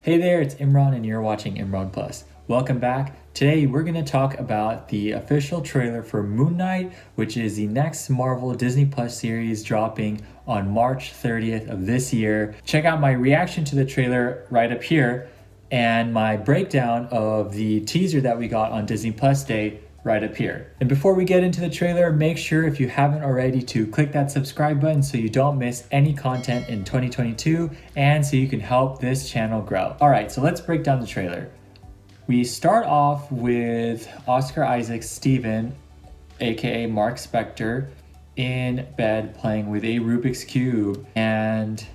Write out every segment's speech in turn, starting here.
Hey there, it's Imran and you're watching Imran Plus. Welcome back. Today we're going to talk about the official trailer for Moon Knight, which is the next Marvel Disney Plus series dropping on March 30th of this year. Check out my reaction to the trailer right up here and my breakdown of the teaser that we got on Disney Plus Day right up here. And before we get into the trailer, make sure if you haven't already to click that subscribe button so you don't miss any content in 2022 and so you can help this channel grow. All right, so let's break down the trailer. We start off with Oscar Isaac's Steven, aka Mark Spector, in bed playing with a Rubik's Cube. And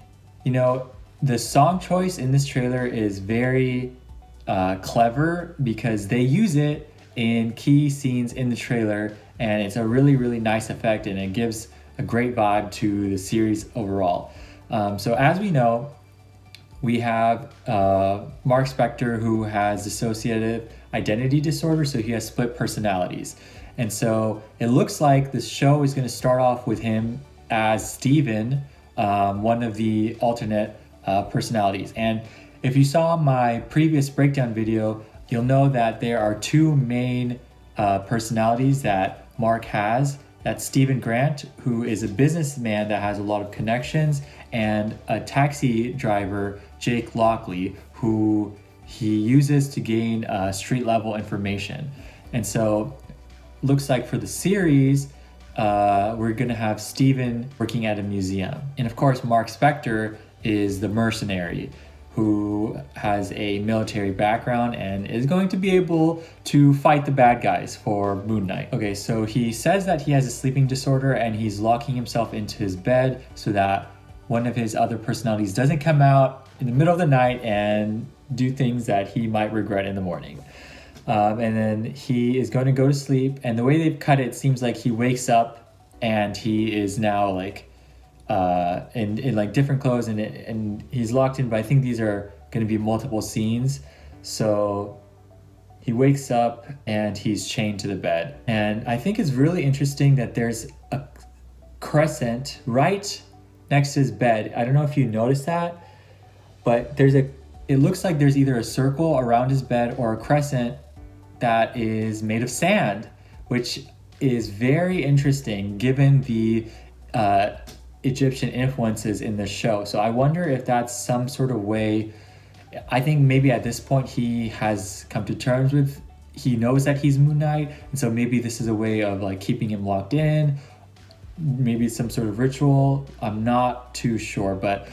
you know, the song choice in this trailer is very clever because they use it in key scenes in the trailer, and it's a really nice effect and it gives a great vibe to the series overall. So as we know, we have Mark Spector, who has dissociative identity disorder, so he has split personalities. And so it looks like this show is going to start off with him as Steven, one of the alternate personalities. And if you saw my previous breakdown video, you'll know that there are two main personalities that Mark has. That's Stephen Grant, who is a businessman that has a lot of connections, and a taxi driver, Jake Lockley, who he uses to gain street level information. And so looks like for the series, we're gonna have Stephen working at a museum. And of course, Mark Spector is the mercenary who has a military background and is going to be able to fight the bad guys for Moon Knight. Okay, so he says that he has a sleeping disorder and he's locking himself into his bed so that one of his other personalities doesn't come out in the middle of the night and do things that he might regret in the morning. And then he is going to go to sleep, and the way they've cut it seems like he wakes up and he is now like in like different clothes, and he's locked in, but I think these are going to be multiple scenes. So he wakes up and he's chained to the bed, and I think it's really interesting that there's a crescent right next to his bed. I don't know if you noticed that, but it looks like there's either a circle around his bed or a crescent that is made of sand, which is very interesting given the Egyptian influences in this show. So I wonder if that's some sort of way. I think maybe at this point he has come to terms with, he knows that he's Moon Knight, and so maybe this is a way of like keeping him locked in. Maybe some sort of ritual. I'm not too sure, but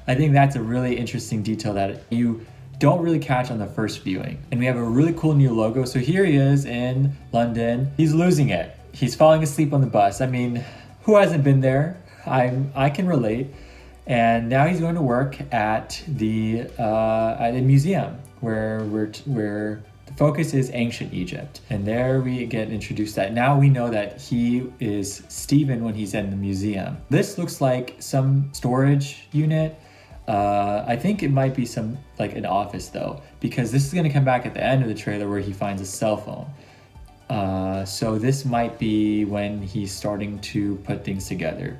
I think that's a really interesting detail that you don't really catch on the first viewing. And we have a really cool new logo. So here he is in London. He's losing it. He's falling asleep on the bus. I mean, who hasn't been there? I can relate. And now he's going to work at the museum where the focus is ancient Egypt. And there we get introduced that now we know that he is Stephen when he's in the museum. This looks like some storage unit. I think it might be some like an office though, because this is going to come back at the end of the trailer where he finds a cell phone. So this might be when he's starting to put things together.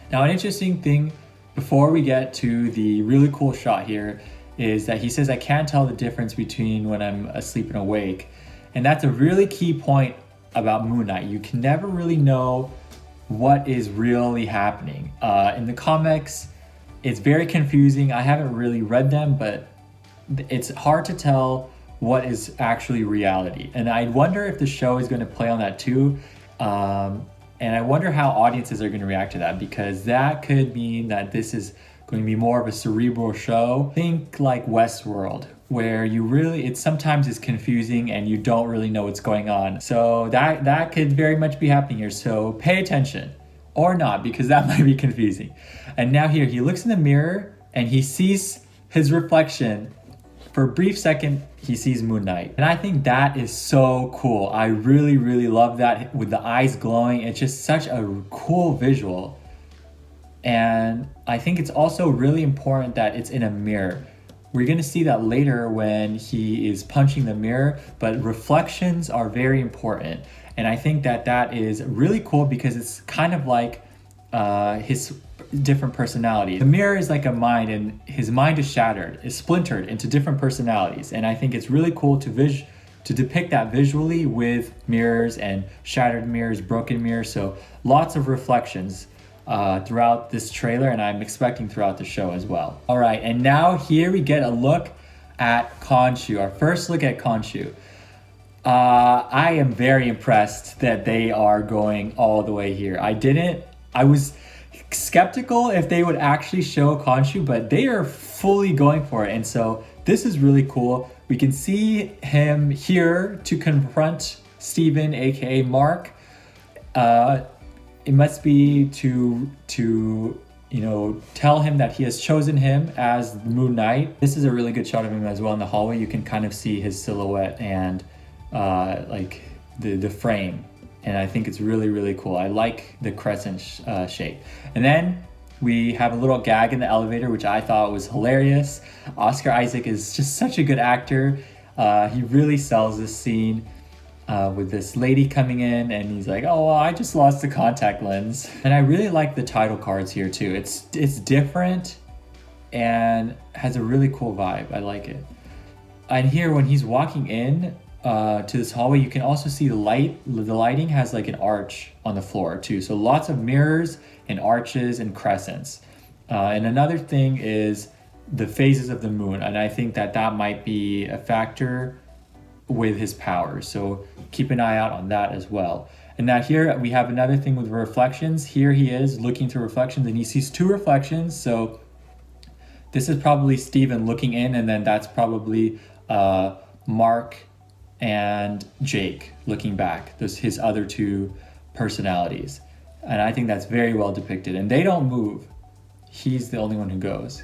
Now, an interesting thing before we get to the really cool shot here is that he says, I can't tell the difference between when I'm asleep and awake. And that's a really key point about Moon Knight. You can never really know what is really happening. In the comics, it's very confusing. I haven't really read them, but it's hard to tell what is actually reality. And I wonder if the show is going to play on that too. And I wonder how audiences are going to react to that, because that could mean that this is going to be more of a cerebral show. Think like Westworld, where it sometimes is confusing and you don't really know what's going on. So that could very much be happening here. So pay attention, or not, because that might be confusing. And now here, he looks in the mirror and he sees his reflection. For a brief second, he sees Moon Knight. And I think that is so cool. I really love that with the eyes glowing. It's just such a cool visual. And I think it's also really important that it's in a mirror. We're gonna see that later when he is punching the mirror, but reflections are very important. And I think that is really cool because it's kind of like his different personalities. The mirror is like a mind, and his mind is shattered, is splintered into different personalities. And I think it's really cool to depict that visually with mirrors and shattered mirrors, broken mirrors. So lots of reflections throughout this trailer, and I'm expecting throughout the show as well. All right, and now here we get a look at Khonshu, our first look at Khonshu. I am very impressed that they are going all the way here. I was skeptical if they would actually show Khonshu, but they are fully going for it. And so this is really cool. We can see him here to confront Steven, aka Mark. It must be to tell him that he has chosen him as Moon Knight. This is a really good shot of him as well in the hallway. You can kind of see his silhouette and like the frame. And I think it's really, really cool. I like the crescent shape. And then we have a little gag in the elevator, which I thought was hilarious. Oscar Isaac is just such a good actor. He really sells this scene with this lady coming in, and he's like, oh, well, I just lost the contact lens. And I really like the title cards here too. It's different and has a really cool vibe. I like it. And here when he's walking in, to this hallway, you can also see the lighting has like an arch on the floor too. So lots of mirrors and arches and crescents. And another thing is the phases of the moon. And I think that might be a factor with his powers. So keep an eye out on that as well. And now here we have another thing with reflections. Here he is looking through reflections and he sees two reflections. So this is probably Steven looking in, and then that's probably Mark and Jake looking back, his other two personalities. And I think that's very well depicted, and they don't move. He's the only one who goes.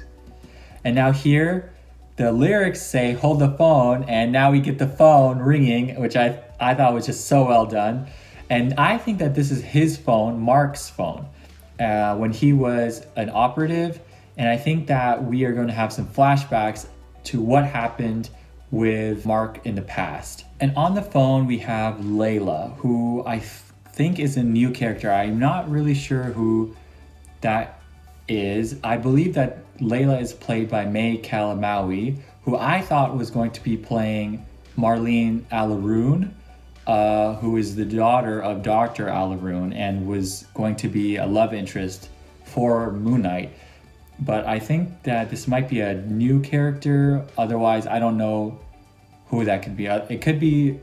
And now here the lyrics say hold the phone, and now we get the phone ringing, which I thought was just so well done. And I think that this is his phone, Mark's phone, when he was an operative. And I think that we are going to have some flashbacks to what happened with Mark in the past. And on the phone we have Layla, who I think is a new character. I'm not really sure who that is. I believe that Layla is played by May Calamawy, who I thought was going to be playing Marlene Alaroon, who is the daughter of Dr. Alaroon and was going to be a love interest for Moon Knight. But I think that this might be a new character. Otherwise, I don't know who that could be. It could be,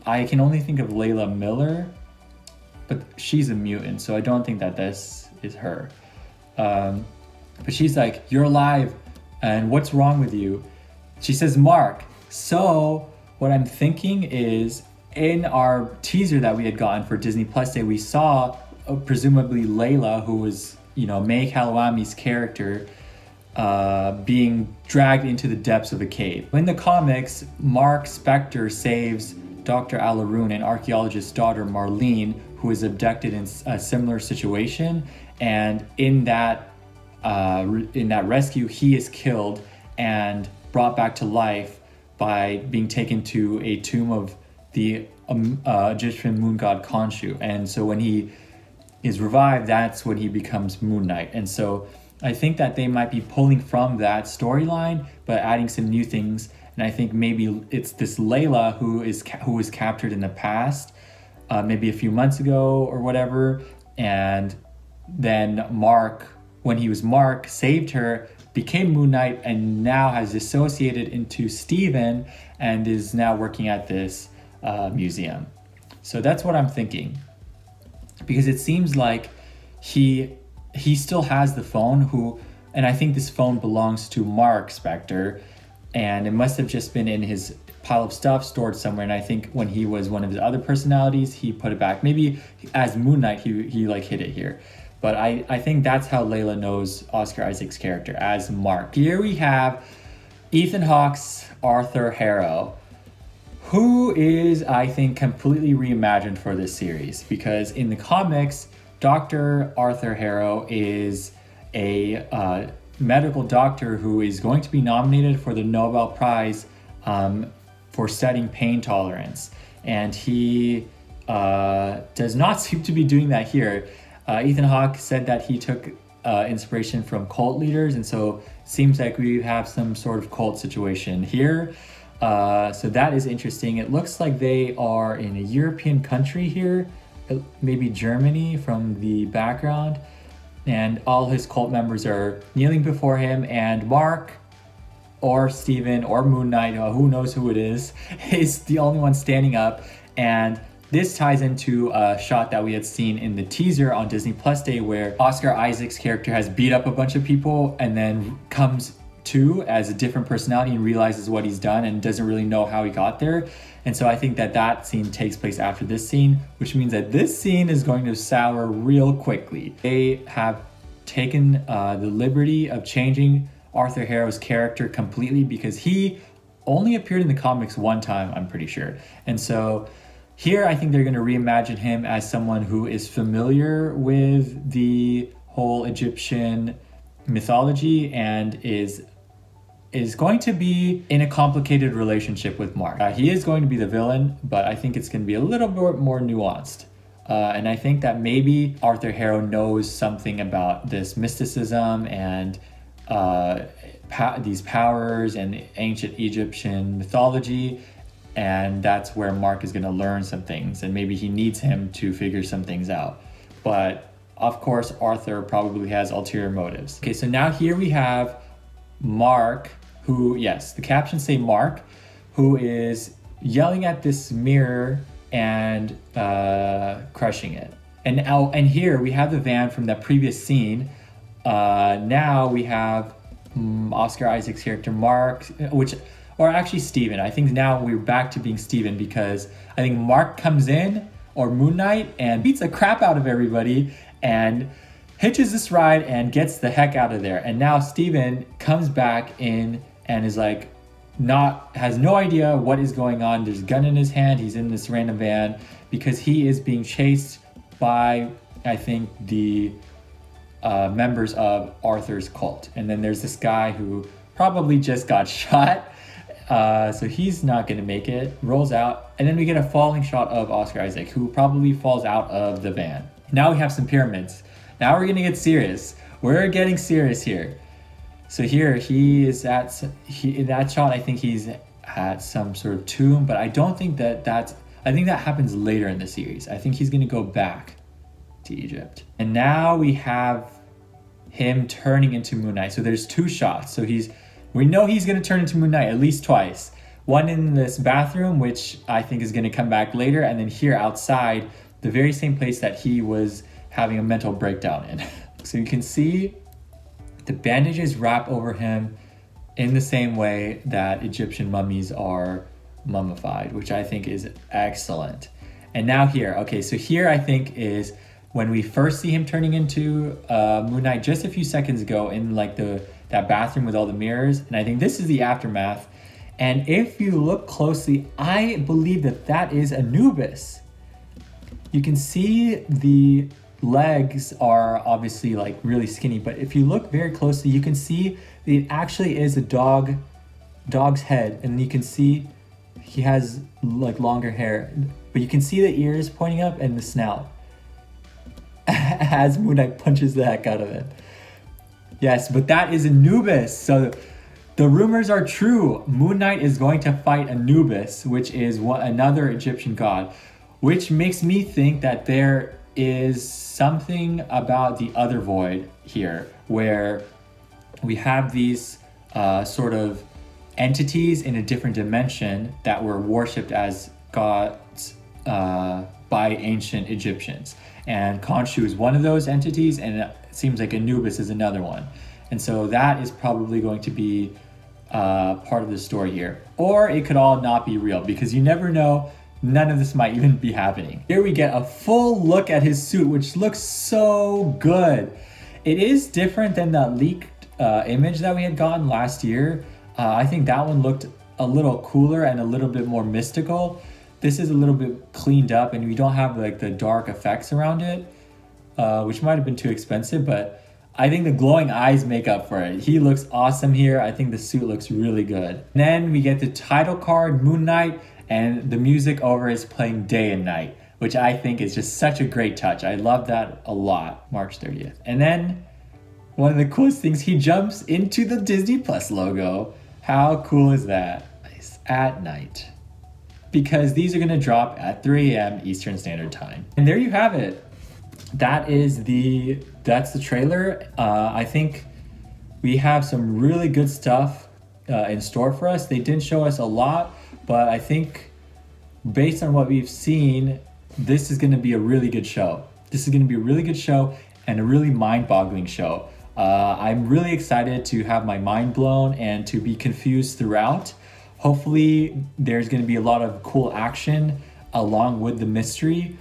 I can only think of Layla Miller, but she's a mutant, so I don't think that this is her. But she's like, you're alive, and what's wrong with you? She says, Mark. So what I'm thinking is, in our teaser that we had gotten for Disney Plus Day, we saw presumably Layla, who was, May Calawami's character, being dragged into the depths of a cave. In the comics, Mark Spector saves Dr. Alaroon, an archaeologist's daughter, Marlene, who is abducted in a similar situation. And in that rescue, he is killed and brought back to life by being taken to a tomb of the Egyptian moon god Khonshu. And so when he is revived, that's when he becomes Moon Knight. And so I think that they might be pulling from that storyline, but adding some new things. And I think maybe it's this Layla who was captured in the past, maybe a few months ago or whatever. And then Mark, when he was Mark, saved her, became Moon Knight, and now has dissociated into Steven and is now working at this museum. So that's what I'm thinking. Because it seems like he still has the phone, and I think this phone belongs to Mark Spector, and it must have just been in his pile of stuff stored somewhere. And I think when he was one of his other personalities, he put it back. Maybe as Moon Knight, he like hid it here. But I think that's how Layla knows Oscar Isaac's character, as Mark. Here we have Ethan Hawke's Arthur Harrow, who is, I think, completely reimagined for this series. Because in the comics, Dr. Arthur Harrow is a medical doctor who is going to be nominated for the Nobel Prize for studying pain tolerance. And he does not seem to be doing that here. Ethan Hawke said that he took inspiration from cult leaders, and so it seems like we have some sort of cult situation here. So that is interesting. It looks like they are in a European country here, maybe Germany from the background, and all his cult members are kneeling before him, and Mark or Steven or Moon Knight, who knows who it is the only one standing up. And this ties into a shot that we had seen in the teaser on Disney Plus Day, where Oscar Isaac's character has beat up a bunch of people and then comes to as a different personality and realizes what he's done and doesn't really know how he got there. And so I think that scene takes place after this scene, which means that this scene is going to sour real quickly. They have taken the liberty of changing Arthur Harrow's character completely, because he only appeared in the comics one time, I'm pretty sure. And so here I think they're going to reimagine him as someone who is familiar with the whole Egyptian mythology and is going to be in a complicated relationship with Mark. He is going to be the villain, but I think it's going to be a little bit more nuanced. And I think that maybe Arthur Harrow knows something about this mysticism and these powers and ancient Egyptian mythology, and that's where Mark is going to learn some things, and maybe he needs him to figure some things out. But of course, Arthur probably has ulterior motives. Okay, so now here we have Mark, who, yes, the captions say Mark, who is yelling at this mirror and crushing it. And here we have the van from that previous scene. Now we have Oscar Isaac's character Mark, or actually Steven. I think now we're back to being Steven, because I think Mark comes in, or Moon Knight, and beats the crap out of everybody and hitches this ride and gets the heck out of there. And now Steven comes back in and is like, has no idea what is going on. There's a gun in his hand. He's in this random van because he is being chased by, I think, the members of Arthur's cult. And then there's this guy who probably just got shot. So he's not going to make it, rolls out. And then we get a falling shot of Oscar Isaac, who probably falls out of the van. Now we have some pyramids. Now we're going to get serious. We're getting serious here. So here he is in that shot, I think he's at some sort of tomb, but I don't think I think that happens later in the series. I think he's going to go back to Egypt. And now we have him turning into Moon Knight. So there's two shots. So we know he's going to turn into Moon Knight at least twice. One in this bathroom, which I think is going to come back later, and then here outside, the very same place that he was having a mental breakdown in. So you can see the bandages wrap over him in the same way that Egyptian mummies are mummified, which I think is excellent. And now here, okay, so here I think is when we first see him turning into Moon Knight just a few seconds ago in like that bathroom with all the mirrors. And I think this is the aftermath. And if you look closely, I believe that is Anubis. You can see the legs are obviously like really skinny, but if you look very closely, you can see it actually is a dog's head, and you can see he has like longer hair, but you can see the ears pointing up and the snout as Moon Knight punches the heck out of it. Yes, but that is Anubis. So the rumors are true. Moon Knight is going to fight Anubis, which is another Egyptian god, which makes me think that there is something about the other void here, where we have these sort of entities in a different dimension that were worshipped as gods by ancient Egyptians. And Khonshu is one of those entities, and it seems like Anubis is another one. And so that is probably going to be part of the story here. Or it could all not be real, because you never know. None of this might even be happening. Here we get a full look at his suit, which looks so good. It is different than that leaked image that we had gotten last year. I think that one looked a little cooler and a little bit more mystical. This is a little bit cleaned up, and we don't have like the dark effects around it, which might have been too expensive, but I think the glowing eyes make up for it. He looks awesome here. I think the suit looks really good. And then we get the title card, Moon Knight, and the music over is playing Day and Night, which I think is just such a great touch. I love that a lot, March 30th. And then one of the coolest things, he jumps into the Disney Plus logo. How cool is that? Nice. At night. Because these are gonna drop at 3 a.m. Eastern Standard Time. And there you have it. That's the trailer. I think we have some really good stuff in store for us. They didn't show us a lot, but I think based on what we've seen, this is gonna be a really good show. This is gonna be a really good show and a really mind-boggling show. I'm really excited to have my mind blown and to be confused throughout. Hopefully there's gonna be a lot of cool action along with the mystery,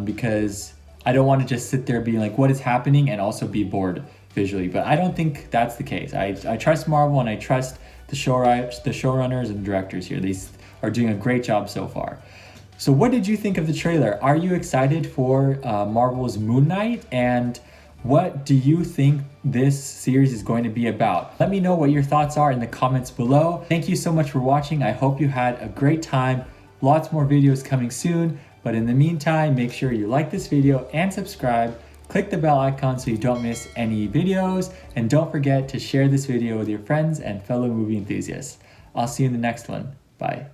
because I don't want to just sit there being like, what is happening, and also be bored visually. But I don't think that's the case. I trust Marvel, and I trust the showrunners and directors here. They are doing a great job so far. So what did you think of the trailer? Are you excited for Marvel's Moon Knight? And what do you think this series is going to be about? Let me know what your thoughts are in the comments below. Thank you so much for watching. I hope you had a great time. Lots more videos coming soon. But in the meantime, make sure you like this video and subscribe. Click the bell icon so you don't miss any videos. And don't forget to share this video with your friends and fellow movie enthusiasts. I'll see you in the next one. Bye.